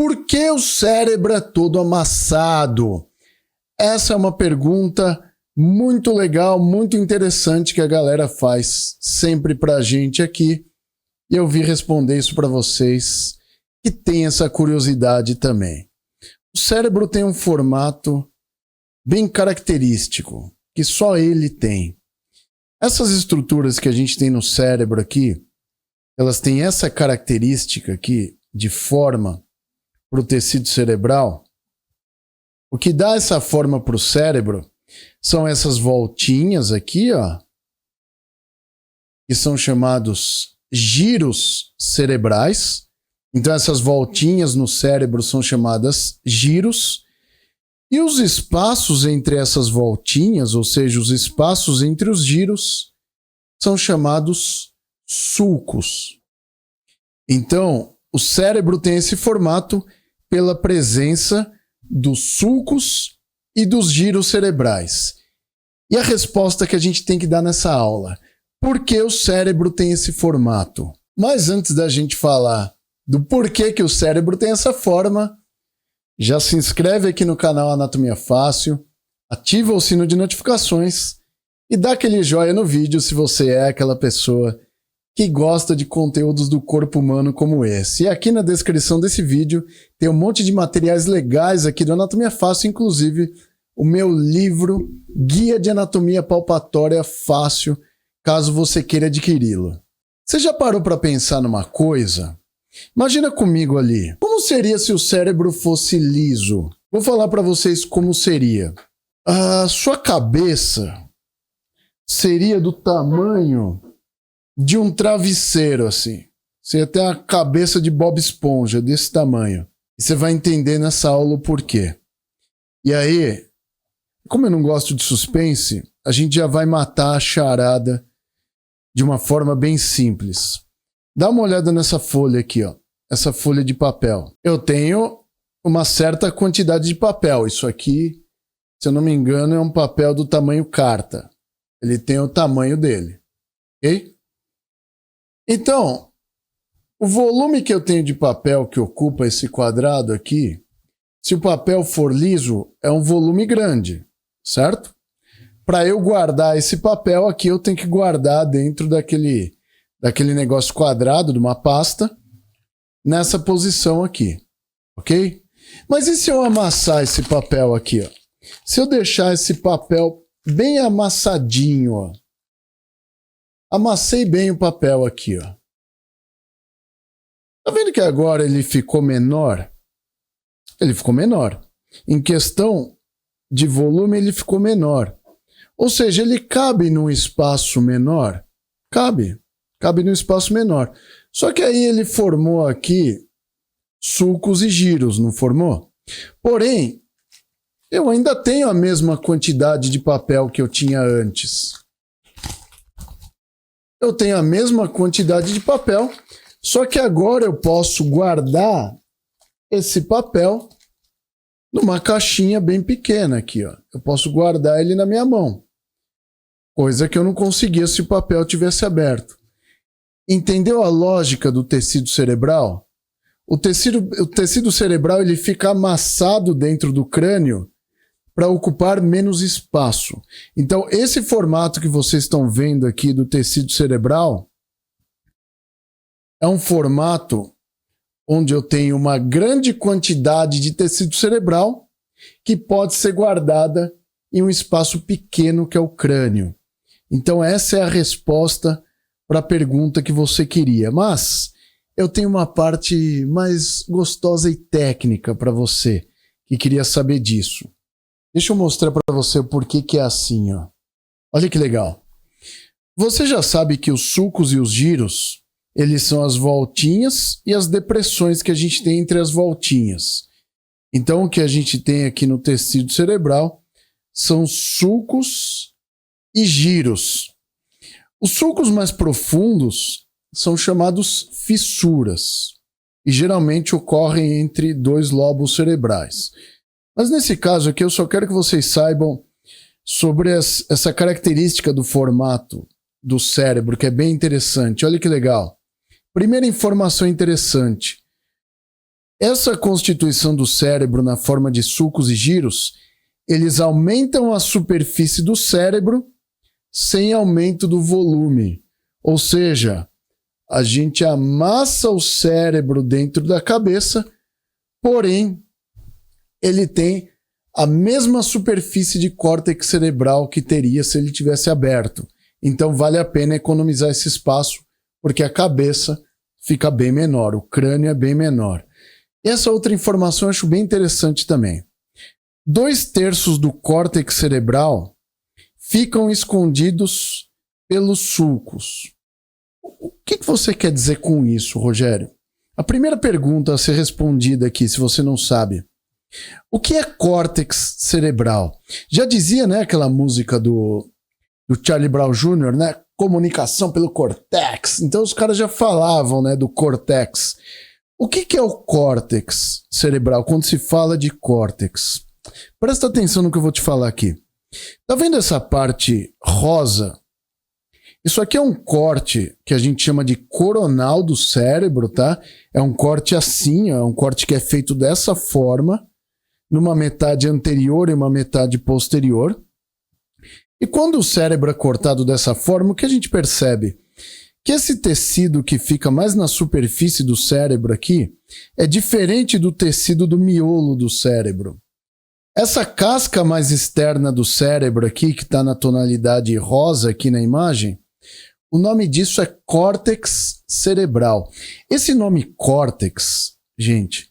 Por que o cérebro é todo amassado? Essa é uma pergunta muito legal, muito interessante que a galera faz sempre pra gente aqui. E eu vim responder isso para vocês que tem essa curiosidade também. O cérebro tem um formato bem característico, que só ele tem. Essas estruturas que a gente tem no cérebro aqui, elas têm essa característica aqui de forma para o tecido cerebral. O que dá essa forma para o cérebro são essas voltinhas aqui, ó, que são chamados giros cerebrais. Então essas voltinhas no cérebro são chamadas giros. E os espaços entre essas voltinhas, ou seja, os espaços entre os giros, são chamados sulcos. Então, o cérebro tem esse formato pela presença dos sulcos e dos giros cerebrais. E a resposta que a gente tem que dar nessa aula: por que o cérebro tem esse formato? Mas antes da gente falar do porquê que o cérebro tem essa forma, já se inscreve aqui no canal Anatomia Fácil, ativa o sino de notificações e dá aquele joinha no vídeo se você é aquela pessoa que gosta de conteúdos do corpo humano como esse. E aqui na descrição desse vídeo tem um monte de materiais legais aqui do Anatomia Fácil, inclusive o meu livro Guia de Anatomia Palpatória Fácil, caso você queira adquiri-lo. Você já parou para pensar numa coisa? Imagina comigo ali, como seria se o cérebro fosse liso? Vou falar para vocês como seria. A sua cabeça seria do tamanho de um travesseiro, assim. Você ia ter a cabeça de Bob Esponja, desse tamanho. E você vai entender nessa aula o porquê. E aí, como eu não gosto de suspense, a gente já vai matar a charada de uma forma bem simples. Dá uma olhada nessa folha aqui, ó. Essa folha de papel. Eu tenho uma certa quantidade de papel. Isso aqui, se eu não me engano, é um papel do tamanho carta. Ele tem o tamanho dele. Ok? Então, o volume que eu tenho de papel que ocupa esse quadrado aqui, se o papel for liso, é um volume grande, certo? Para eu guardar esse papel aqui, eu tenho que guardar dentro daquele negócio quadrado, de uma pasta, nessa posição aqui, ok? Mas e se eu amassar esse papel aqui, ó? Se eu deixar esse papel bem amassadinho, ó. Amassei bem o papel aqui, ó. Tá vendo que agora ele ficou menor? Ele ficou menor. Em questão de volume, ele ficou menor. Ou seja, ele cabe num espaço menor? Cabe num espaço menor. Só que aí ele formou aqui sulcos e giros, não formou? Porém, eu ainda tenho a mesma quantidade de papel que eu tinha antes. Eu tenho a mesma quantidade de papel, só que agora eu posso guardar esse papel numa caixinha bem pequena aqui, ó. Eu posso guardar ele na minha mão. Coisa que eu não conseguia se o papel tivesse aberto. Entendeu a lógica do tecido cerebral? O tecido cerebral ele fica amassado dentro do crânio para ocupar menos espaço. Então, esse formato que vocês estão vendo aqui do tecido cerebral é um formato onde eu tenho uma grande quantidade de tecido cerebral que pode ser guardada em um espaço pequeno que é o crânio. Então, essa é a resposta para a pergunta que você queria. Mas eu tenho uma parte mais gostosa e técnica para você que queria saber disso. Deixa eu mostrar para você o porquê que é assim, ó. Olha que legal. Você já sabe que os sulcos e os giros, eles são as voltinhas e as depressões que a gente tem entre as voltinhas. Então, o que a gente tem aqui no tecido cerebral são sulcos e giros. Os sulcos mais profundos são chamados fissuras e geralmente ocorrem entre dois lobos cerebrais. Mas nesse caso aqui eu só quero que vocês saibam sobre essa característica do formato do cérebro, que é bem interessante. Olha que legal. Primeira informação interessante. Essa constituição do cérebro na forma de sulcos e giros, eles aumentam a superfície do cérebro sem aumento do volume. Ou seja, a gente amassa o cérebro dentro da cabeça, porém, ele tem a mesma superfície de córtex cerebral que teria se ele tivesse aberto. Então vale a pena economizar esse espaço, porque a cabeça fica bem menor, o crânio é bem menor. E essa outra informação eu acho bem interessante também. 2/3 do córtex cerebral ficam escondidos pelos sulcos. O que você quer dizer com isso, Rogério? A primeira pergunta a ser respondida aqui, se você não sabe. O que é córtex cerebral? Já dizia, né, aquela música do Charlie Brown Jr., né? Comunicação pelo córtex. Então os caras já falavam, né, do córtex. O que é o córtex cerebral quando se fala de córtex? Presta atenção no que eu vou te falar aqui. Tá vendo essa parte rosa? Isso aqui é um corte que a gente chama de coronal do cérebro, tá? É um corte assim, é um corte que é feito dessa forma, numa metade anterior e uma metade posterior. E quando o cérebro é cortado dessa forma, o que a gente percebe? Que esse tecido que fica mais na superfície do cérebro aqui é diferente do tecido do miolo do cérebro. Essa casca mais externa do cérebro aqui, que está na tonalidade rosa aqui na imagem, o nome disso é córtex cerebral. Esse nome córtex, gente,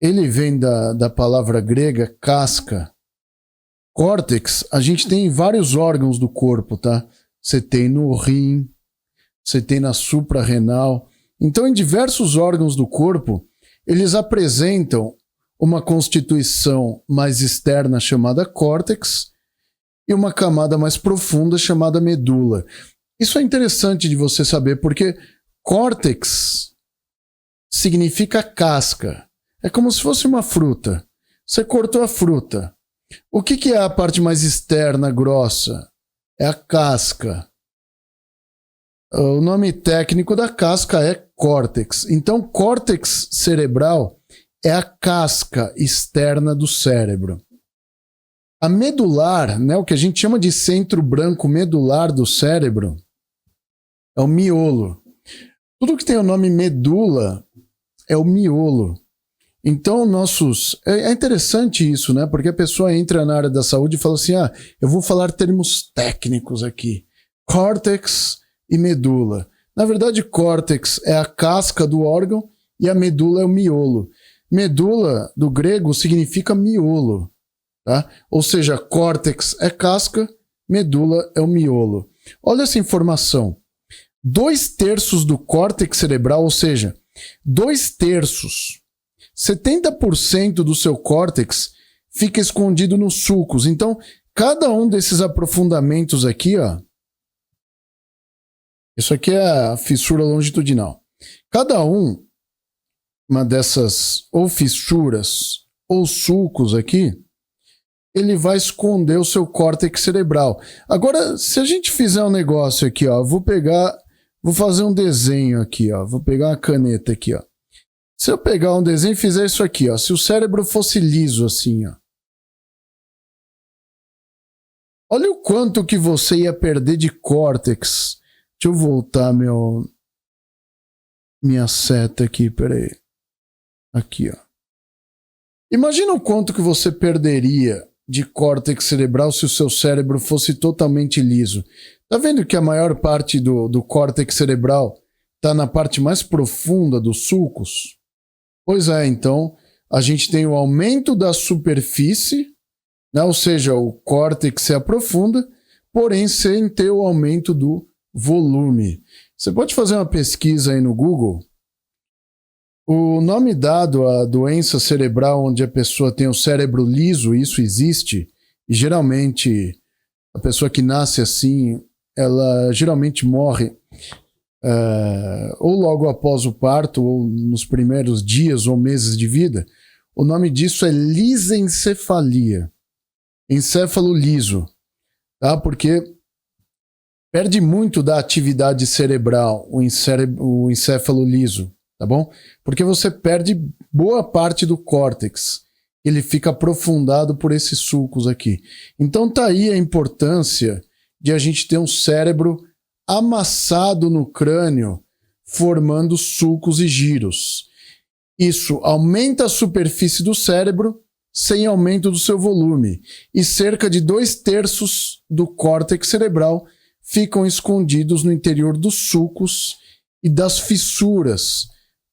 ele vem da palavra grega casca. Córtex, a gente tem em vários órgãos do corpo, tá? Você tem no rim, você tem na suprarrenal. Então, em diversos órgãos do corpo, eles apresentam uma constituição mais externa chamada córtex e uma camada mais profunda chamada medula. Isso é interessante de você saber, porque córtex significa casca. É como se fosse uma fruta. Você cortou a fruta. O que é a parte mais externa, grossa? É a casca. O nome técnico da casca é córtex. Então, córtex cerebral é a casca externa do cérebro. A medular, né, o que a gente chama de centro branco medular do cérebro, é o miolo. Tudo que tem o nome medula é o miolo. Então, é interessante isso, né? Porque a pessoa entra na área da saúde e fala assim, eu vou falar termos técnicos aqui. Córtex e medula. Na verdade, córtex é a casca do órgão e a medula é o miolo. Medula, do grego, significa miolo. Tá? Ou seja, córtex é casca, medula é o miolo. Olha essa informação. 2/3 do córtex cerebral, ou seja, 2/3, 70% do seu córtex fica escondido nos sulcos. Então, cada um desses aprofundamentos aqui, ó, isso aqui é a fissura longitudinal. Cada uma dessas ou fissuras ou sulcos aqui, ele vai esconder o seu córtex cerebral. Agora, se a gente fizer um negócio aqui, ó, vou fazer um desenho aqui, ó, vou pegar uma caneta aqui, ó. Se eu pegar um desenho e fizer isso aqui, ó, se o cérebro fosse liso assim, ó. Olha o quanto que você ia perder de córtex. Deixa eu voltar minha seta aqui, peraí. Aqui, ó. Imagina o quanto que você perderia de córtex cerebral se o seu cérebro fosse totalmente liso. Tá vendo que a maior parte do córtex cerebral tá na parte mais profunda dos sulcos? Pois é, então a gente tem o aumento da superfície, né? Ou seja, o córtex se aprofunda, porém sem ter o aumento do volume. Você pode fazer uma pesquisa aí no Google. O nome dado à doença cerebral onde a pessoa tem o cérebro liso, isso existe, e geralmente a pessoa que nasce assim, ela geralmente morre ou logo após o parto, ou nos primeiros dias ou meses de vida. O nome disso é lisencefalia. Encéfalo liso. Tá? Porque perde muito da atividade cerebral o encéfalo liso. Tá bom? Porque você perde boa parte do córtex. Ele fica aprofundado por esses sulcos aqui. Então tá aí a importância de a gente ter um cérebro amassado no crânio, formando sulcos e giros. Isso aumenta a superfície do cérebro sem aumento do seu volume, e cerca de 2/3 do córtex cerebral ficam escondidos no interior dos sulcos e das fissuras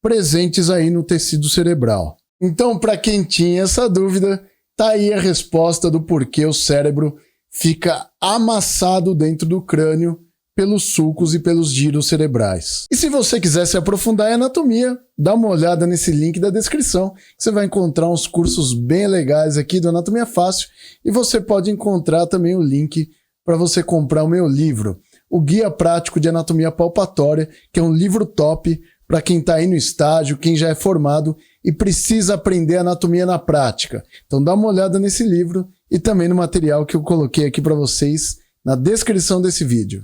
presentes aí no tecido cerebral. Então, para quem tinha essa dúvida, tá aí a resposta do porquê o cérebro fica amassado dentro do crânio pelos sulcos e pelos giros cerebrais. E se você quiser se aprofundar em anatomia, dá uma olhada nesse link da descrição, que você vai encontrar uns cursos bem legais aqui do Anatomia Fácil, e você pode encontrar também o link para você comprar o meu livro, o Guia Prático de Anatomia Palpatória, que é um livro top para quem está aí no estágio, quem já é formado e precisa aprender anatomia na prática. Então dá uma olhada nesse livro e também no material que eu coloquei aqui para vocês na descrição desse vídeo.